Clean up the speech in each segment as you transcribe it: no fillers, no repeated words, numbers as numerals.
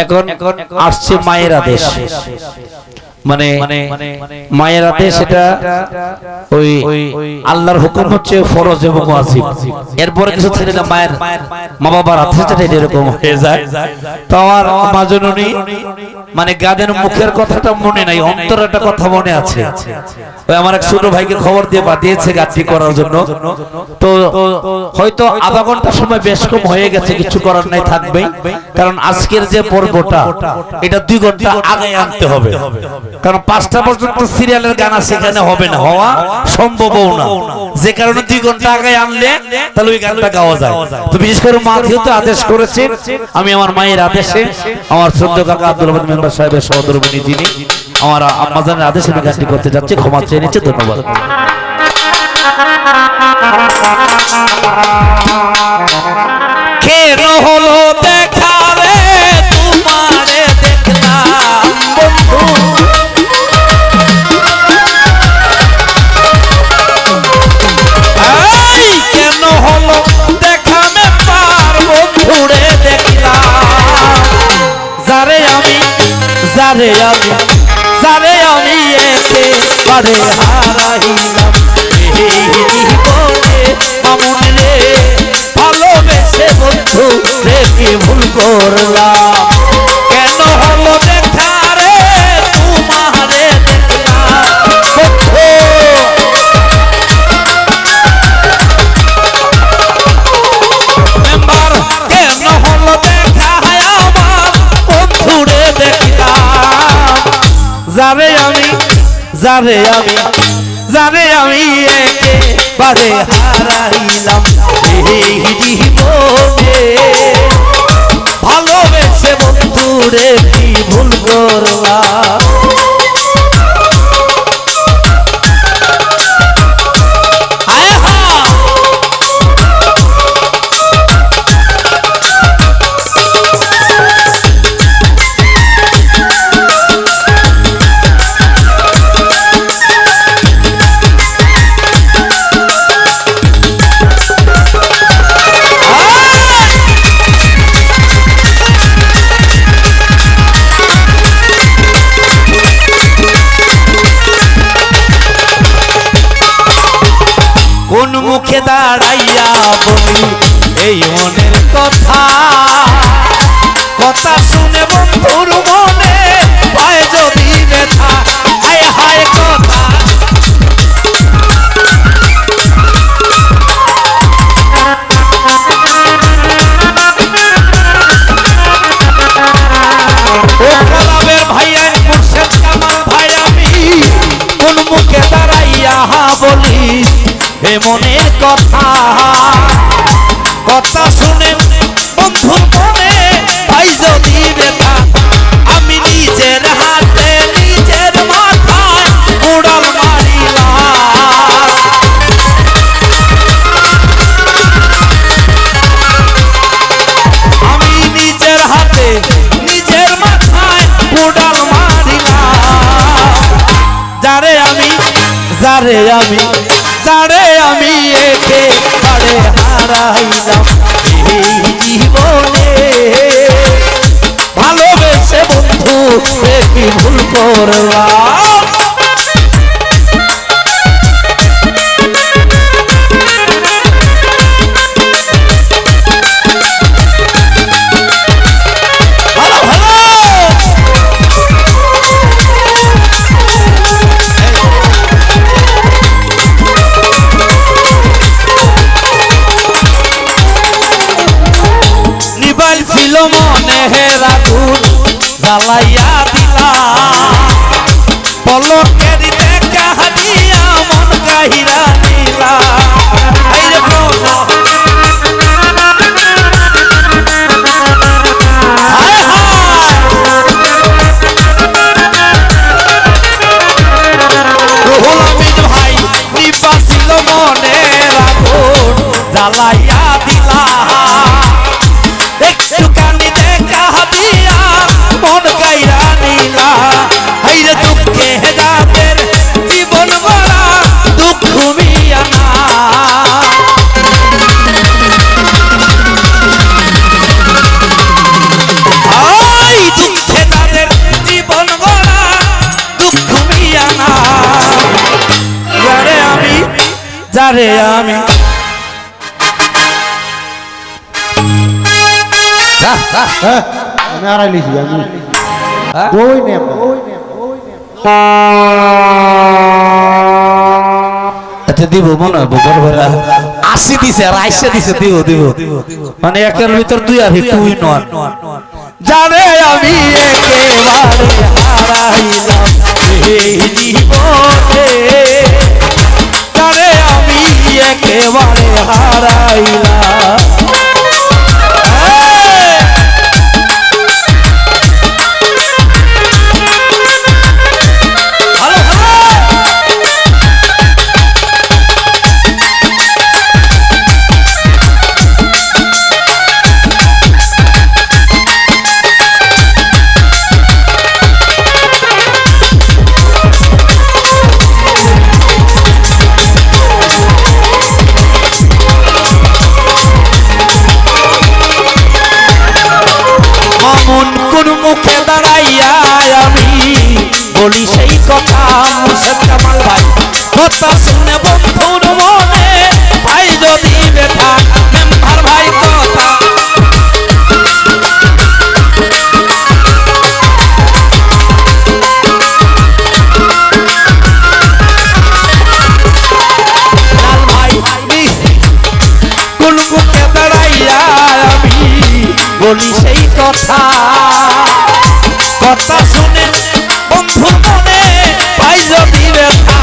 এখন আসছে মায়ের আদেশ, মানে মায়ের আদেশ, এটা ওই আল্লাহর হুকুম হচ্ছে ফরজ এবং ওয়াজিব, এরপরে কিছু ছেড়ে না মায়ের মা বাবার আদেশটা এরকম হয়ে যায়। তো আমার মা জননী মানে গাদের মুখের কথাটা মনে নাই, অন্তরের একটা কথা মনে আছে। ওই আমার এক ছোট ভাইকে খবর দিয়ে পাঠিয়েছে গাছটি করার জন্য। তো হয়তো আধা ঘন্টা সময় বেশ কম হয়ে গেছে, কিছু করার নাই, থাকবেই। কারণ আজকের যে পর্বটা এটা 2 ঘন্টা আগে আনতে হবে, কারণ 5টা পর্যন্ত সিরিয়ালের গান সেখানে হবে না, হওয়া সম্ভবও না। যে কারণে 2 ঘন্টা আগে আনলে তাহলে ওই গানটা গাওয়া যায়। তো বিশেষ করে মা যেহেতু আদেশ করেছে, আমি আমার মায়ের আদেশে, আমার শ্রদ্ধ কাকা আব্দুল রহমান মেম্বার সাহেবের সহধর্মিণী যিনি, আমার আম্মাজানের আদেশে আমি গানটি করতে যাচ্ছি। ক্ষমা চেয়ে নিচ্ছে, ধন্যবাদ। কেন হলো দেখা রে তোমারে দেখলাম বন্ধু, কেন হলো দেখা মে পার বন্ধুরে দেখলাম, যারে আমি একেবারে হারাইলাম এই জীবনে মামুন রে, ভালোবেসে বন্ধু রে কি ভুল করলাম। কেন হলো দেখা রে তোমারে দেখলাম বন্ধু, মেম্বার কেন হলো দেখা আমার বন্ধুরে দেখলাম, যারে আমি একেবারে হারাইলাম এই জীবনে, ভালোবেসে বন্ধুরে কি ভুল করলাম। কোন মুখে দাঁড়াইয়া বলি এই মনের কথা, কথা শুনে বন্ধুর মনে হয় যদি ব্যথা, হায় হায় কথা ও কালামের ভাইয়া মুর্শেদ কামাল ভাই, আমি কোন মুখে দাঁড়াইয়া বলি এ মনের কথা, কথা শুনে বন্ধুর মনে ভাই যদি ব্যথা, আমি নিজের হাতে নিজের মাথায় উড়াল মারিলাম, আমি নিজের হাতে নিজের মাথায় উড়াল মারিলাম, যারে আমি একেবারে হারাইলাম এই জীবনে, ভালোবেসে বন্ধু কি ভুল করলাম। ছিল মনে রাগুন জ্বালাইয়া দিলা, পলকের দেখা দিয়া মন কাহিরা নিলা, ভাই নিবা ছিল মনে রাগুন জ্বালাইয়া দিলা, একটুখানি দেখা দিয়া মন কাইরা নিলা, হাইরে দুঃখে যাদের জীবন গড়া দুঃখ মিয়া না, দুঃখে যারে আমি আমি আড়াই লিখি আমি হ্যাঁ? ওই নেম আচ্ছা দিব মনে হয় বড় বড় 80 দিছে আর 80 দিছে দিব মানে একের ভিতর দুই আর তুই নন যারে আমি একেবারে হারাইলাম এই জীবনে যারে আমি একেবারে হারাইলাম কোন মুখে দাঁড়াইয়া আমি বলি সেই কথা মুর্শেদ কামাল ভাই কথা শুনে বন্ধুর মনে ভাই যদি ব্যথা মেম্বার ভাই কথা লাল ভাই কোন মুখে দাঁড়াইয়া আমি বলি সেই কথা কথা শুনে বন্ধু মনে পাই যদি ব্যথা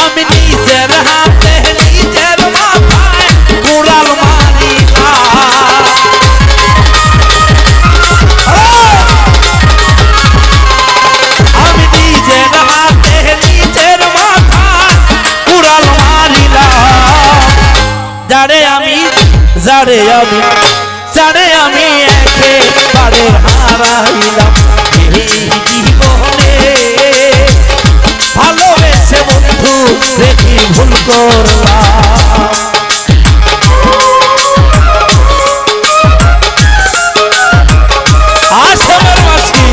আমি নিজের হাতে নিজের মাথায় কুড়াল মারি আমি নিজের হাতে নিজের মাথায় কুড়াল মারিলাম যারে আমি একেবারে হারাইলাম এই জীবনে ভালোবেসে বন্ধু দেখি ভুল করলাম আসামের মাসি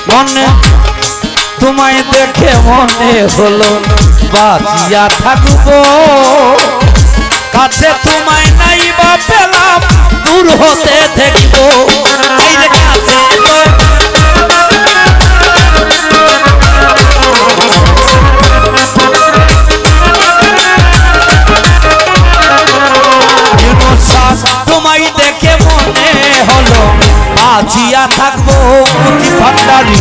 মনে তোমায় দেখে মনে হলো বাঁচিয়া থাকবো কাছে তোমায় নাই বা পেলাম দূর হতে দেখবো এই রে কাছে তোমায় দেখে মনে হলো বাঁচিয়া থাকবো ভান্ডারি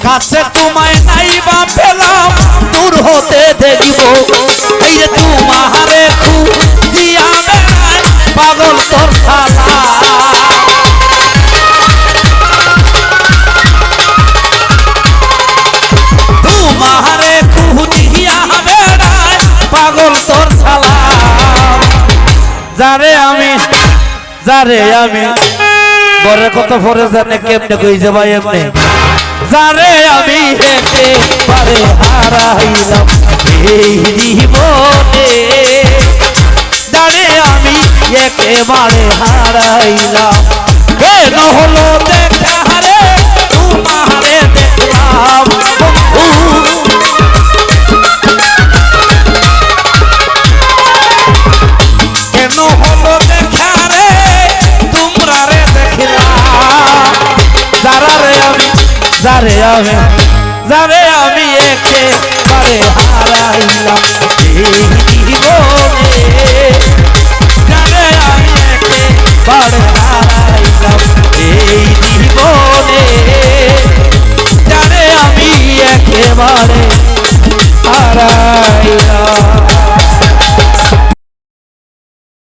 কাছে তোমায় নাই বা পেলাম দূর হতে দেখব এই যে তোমারে খুঁজিয়া বেড়ায় পাগল তোর শালা তোমারে খুঁজিয়া বেড়ায় পাগল তোর শালা যারে আমি বড় কত পরে জানে কেমনে কই যে ভাই এমনি যারে আমি একেবারে হারাইলাম এই জীবনে যারে আমি একেবারে হারাইলাম কেন হলো দেখা রে তোমারে দেখলাম কেন হলো দেখা রে তোমরা রে দেখলাম যারে আমি একেবারে হারাইলাম